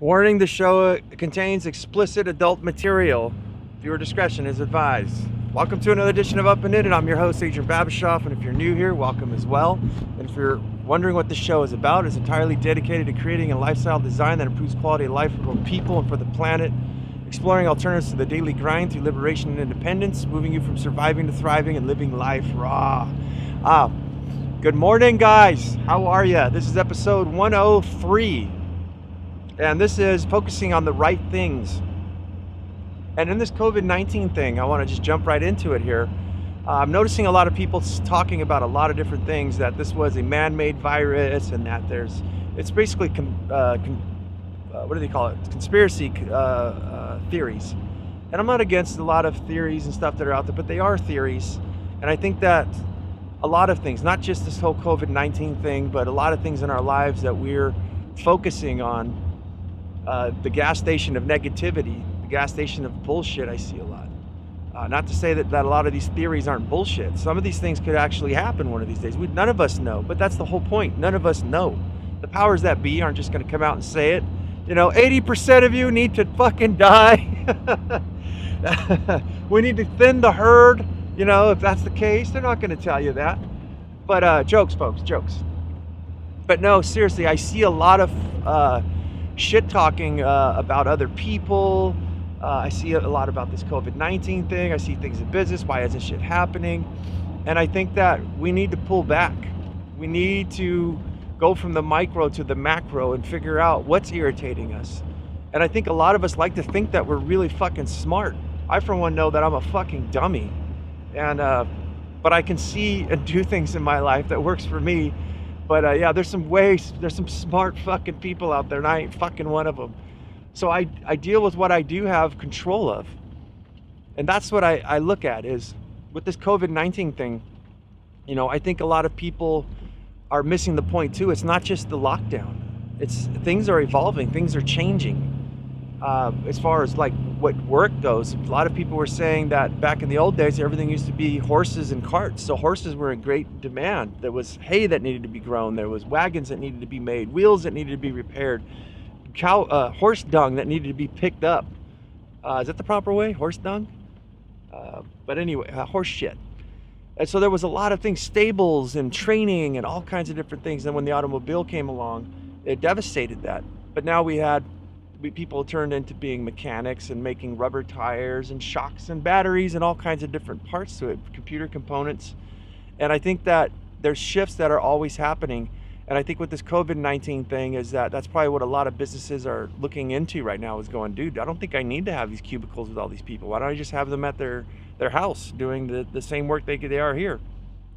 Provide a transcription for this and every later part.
Warning, the show contains explicit adult material. Viewer discretion is advised. Welcome to another edition of Up and In, and I'm your host, Adrian Babashoff, and if you're new here, welcome as well. And if you're wondering what this show is about, it's entirely dedicated to creating a lifestyle design that improves quality of life for both people and for the planet, exploring alternatives to the daily grind through liberation and independence, moving you from surviving to thriving and living life raw. Good morning, guys. How are you? This is episode 103. And this is focusing on the right things. And in this COVID-19 thing, I want to just jump right into it here. I'm noticing a lot of people talking about a lot of different things, that this was a man-made virus and that it's basically, what do they call it? Conspiracy theories. And I'm not against a lot of theories and stuff that are out there, but they are theories. And I think that a lot of things, not just this whole COVID-19 thing, but a lot of things in our lives that we're focusing on, the gas station of negativity, the gas station of bullshit, I see a lot. Not to say that a lot of these theories aren't bullshit. Some of these things could actually happen one of these days. None of us know, but that's the whole point. None of us know. The powers that be aren't just going to come out and say it. 80% of you need to fucking die. We need to thin the herd. If that's the case, they're not going to tell you that. But jokes, folks, jokes. But no, seriously, I see a lot of shit talking about other people. I see a lot about this COVID-19 thing. I see things in business. Why isn't shit happening? And I think that we need to pull back. We need to go from the micro to the macro and figure out what's irritating us. And I think a lot of us like to think that we're really fucking smart. I, for one, know that I'm a fucking dummy. And but I can see and do things in my life that works for me. But yeah, there's some smart fucking people out there, and I ain't fucking one of them. So I deal with what I do have control of. And that's what I look at is with this COVID-19 thing, I think a lot of people are missing the point too. It's not just the lockdown. Things are evolving, things are changing. As far as like what work goes, a lot of people were saying that back in the old days, everything used to be horses and carts. So horses were in great demand. There was hay that needed to be grown. There was wagons that needed to be made, wheels that needed to be repaired, horse dung that needed to be picked up. Is that the proper way? Horse dung? But anyway, horse shit. And so there was a lot of things, stables and training and all kinds of different things. And when the automobile came along, it devastated that. But now people turned into being mechanics and making rubber tires and shocks and batteries and all kinds of different parts to it, computer components. And I think that there's shifts that are always happening. And I think with this COVID-19 thing is that's probably what a lot of businesses are looking into right now, is going, dude, I don't think I need to have these cubicles with all these people. Why don't I just have them at their house doing the same work they are here?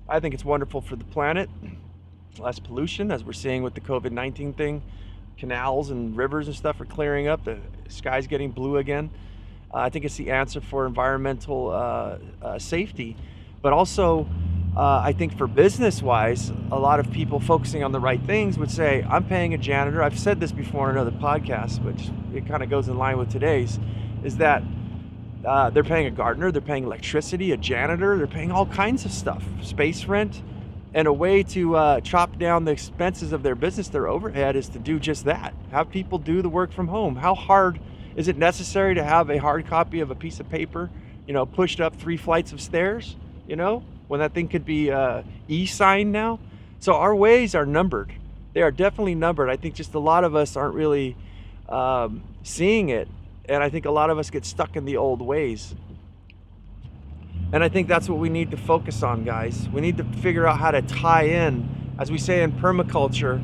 I think it's wonderful for the planet. Less pollution, as we're seeing with the COVID-19 thing. Canals and rivers and stuff are clearing up. The sky's getting blue again. I think it's the answer for environmental safety. But also, I think for business-wise, a lot of people focusing on the right things would say, I'm paying a janitor. I've said this before in another podcast, which it kind of goes in line with today's, is that they're paying a gardener, they're paying electricity, a janitor, they're paying all kinds of stuff, space rent. And a way to chop down the expenses of their business, their overhead, is to do just that. Have people do the work from home. How hard is it necessary to have a hard copy of a piece of paper, pushed up 3 flights of stairs, when that thing could be e-signed now? So our ways are numbered. They are definitely numbered. I think just a lot of us aren't really seeing it. And I think a lot of us get stuck in the old ways. And I think that's what we need to focus on, guys. We need to figure out how to tie in, as we say in permaculture,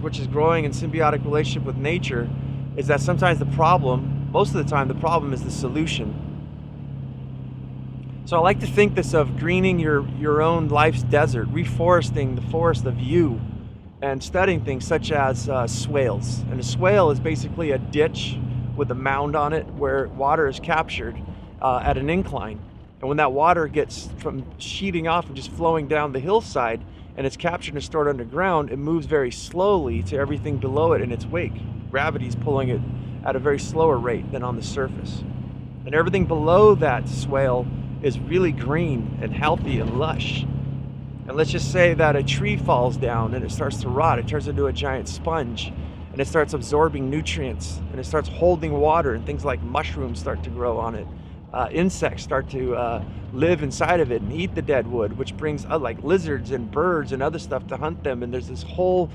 which is growing in symbiotic relationship with nature, is that sometimes most of the time, the problem is the solution. So I like to think this of greening your own life's desert, reforesting the forest of you, and studying things such as swales. And a swale is basically a ditch with a mound on it where water is captured at an incline. And when that water gets from sheeting off and just flowing down the hillside and it's captured and stored underground, it moves very slowly to everything below it in its wake. Gravity's pulling it at a very slower rate than on the surface. And everything below that swale is really green and healthy and lush. And let's just say that a tree falls down and it starts to rot. It turns into a giant sponge. and it starts absorbing nutrients, and it starts holding water, and things like mushrooms start to grow on it. Insects start to live inside of it and eat the dead wood, which brings like lizards and birds and other stuff to hunt them, and there's this whole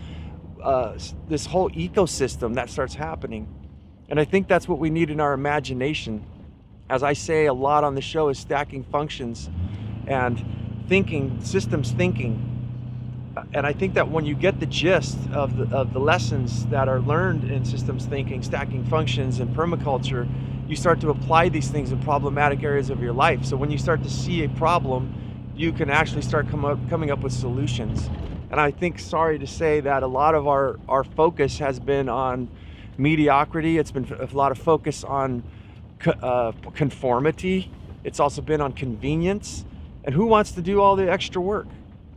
ecosystem that starts happening. And I think that's what we need in our imagination. As I say a lot on the show, is stacking functions and thinking, systems thinking. And I think that when you get the gist of the lessons that are learned in systems thinking, stacking functions, and permaculture, you start to apply these things in problematic areas of your life. So when you start to see a problem, you can actually start coming up with solutions. And I think, sorry to say, that a lot of our focus has been on mediocrity. It's been a lot of focus on conformity. It's also been on convenience. And who wants to do all the extra work?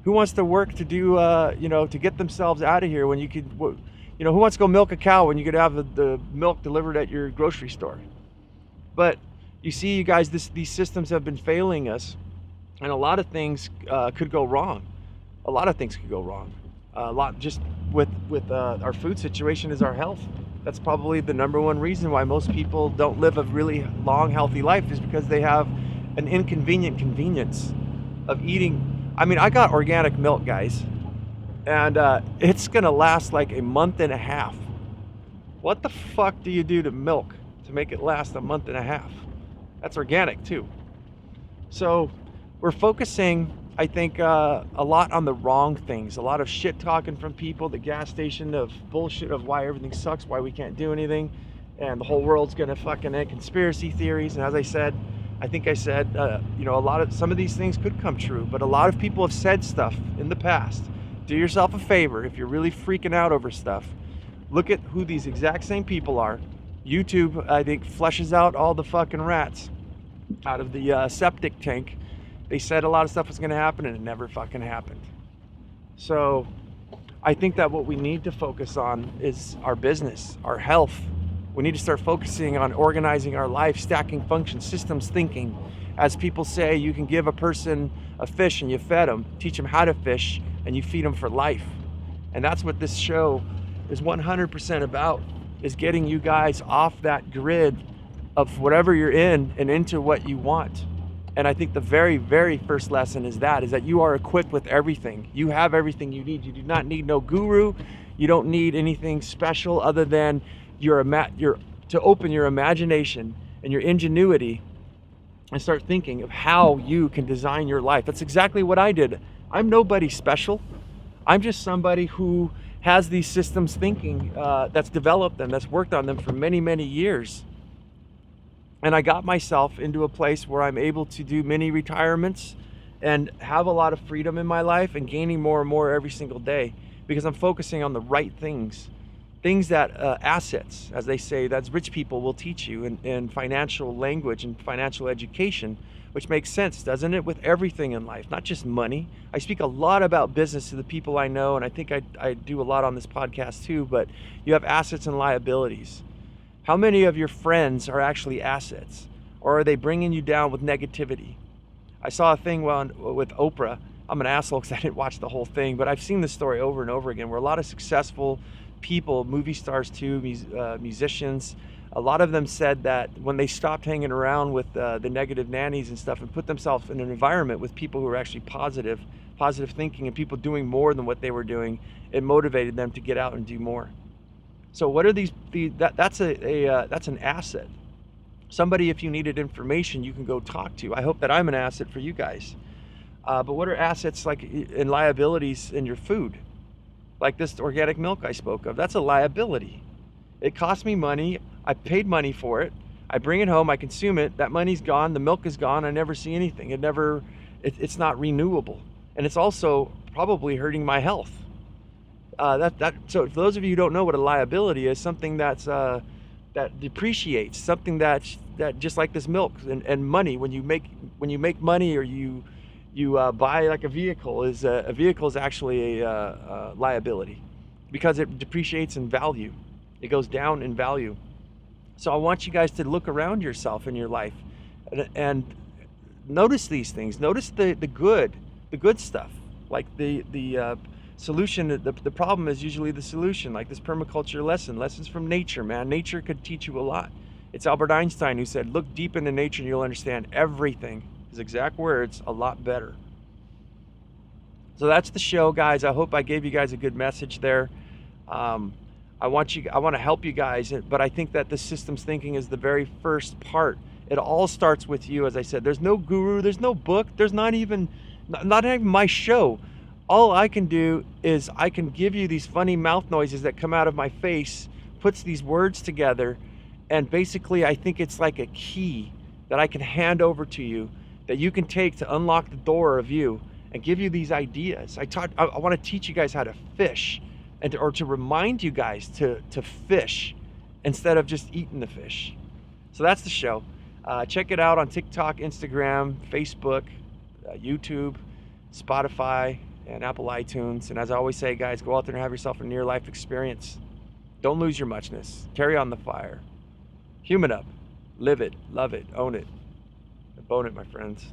Who wants to work to do, to get themselves out of here when you could, who wants to go milk a cow when you could have the milk delivered at your grocery store? But you see, you guys, these systems have been failing us, and a lot of things could go wrong. A lot of things could go wrong. A lot just with our food situation is our health. That's probably the number one reason why most people don't live a really long, healthy life, is because they have an inconvenient convenience of eating. I mean, I got organic milk, guys, and it's gonna last like a month and a half. What the fuck do you do to milk to make it last a month and a half? That's organic too. So we're focusing, I think, a lot on the wrong things. A lot of shit talking from people, the gas station of bullshit of why everything sucks, why we can't do anything, and the whole world's gonna fucking end, conspiracy theories. And as I said, some of these things could come true, but a lot of people have said stuff in the past. Do yourself a favor, if you're really freaking out over stuff, look at who these exact same people are. YouTube, I think, fleshes out all the fucking rats out of the septic tank. They said a lot of stuff was gonna happen, and it never fucking happened. So I think that what we need to focus on is our business, our health. We need to start focusing on organizing our life, stacking functions, systems thinking. As people say, you can give a person a fish and you fed them, teach them how to fish, and you feed them for life. And that's what this show is 100% about, is getting you guys off that grid of whatever you're in and into what you want. And I think the very, very first lesson is that you are equipped with everything. You have everything you need. You do not need no guru. You don't need anything special other than to open your imagination and your ingenuity and start thinking of how you can design your life. That's exactly what I did. I'm nobody special. I'm just somebody who has these systems thinking, that's developed them, that's worked on them for many, many years. And I got myself into a place where I'm able to do mini retirements and have a lot of freedom in my life, and gaining more and more every single day, because I'm focusing on the right things. Things that, assets, as they say, that's rich people will teach you in financial language and financial education, which makes sense, doesn't it, with everything in life, not just money. I speak a lot about business to the people I know, and I think I do a lot on this podcast too, but you have assets and liabilities. How many of your friends are actually assets, or are they bringing you down with negativity? I saw a thing with Oprah. I'm an asshole because I didn't watch the whole thing, but I've seen this story over and over again, where a lot of successful people, movie stars too, musicians, a lot of them said that when they stopped hanging around with the negative nannies and stuff, and put themselves in an environment with people who were actually positive thinking, and people doing more than what they were doing, it motivated them to get out and do more. So what are that's an asset. Somebody, if you needed information, you can go talk to. I hope that I'm an asset for you guys. But what are assets like in liabilities in your food? Like this organic milk I spoke of, that's a liability. It cost me money, I paid money for it, I bring it home, I consume it, that money's gone, the milk is gone, I never see anything. It's not renewable. And it's also probably hurting my health. So for those of you who don't know what a liability is, something that depreciates, something that just like this milk and money, when you make money, or you buy like a vehicle is actually a liability, because it depreciates in value. It goes down in value. So I want you guys to look around yourself in your life and notice these things. Notice the good stuff, like solution, the problem is usually the solution, like this permaculture lessons from nature, man. Nature could teach you a lot. It's Albert Einstein who said, look deep into nature and you'll understand everything, his exact words, a lot better. So that's the show, guys. I hope I gave you guys a good message there. I want to help you guys, but I think that the systems thinking is the very first part. It all starts with you. As I said, there's no guru, there's no book, there's not even my show. All I can do is I can give you these funny mouth noises that come out of my face, puts these words together, and basically I think it's like a key that I can hand over to you that you can take to unlock the door of you and give you these ideas. I want to teach you guys how to fish, or to remind you guys to fish instead of just eating the fish. So that's the show. Check it out on TikTok, Instagram, Facebook, YouTube, Spotify, and Apple iTunes. And as I always say, guys, go out there and have yourself a near-life experience. Don't lose your muchness. Carry on the fire. Human up. Live it. Love it. Own it. Bone it, my friends.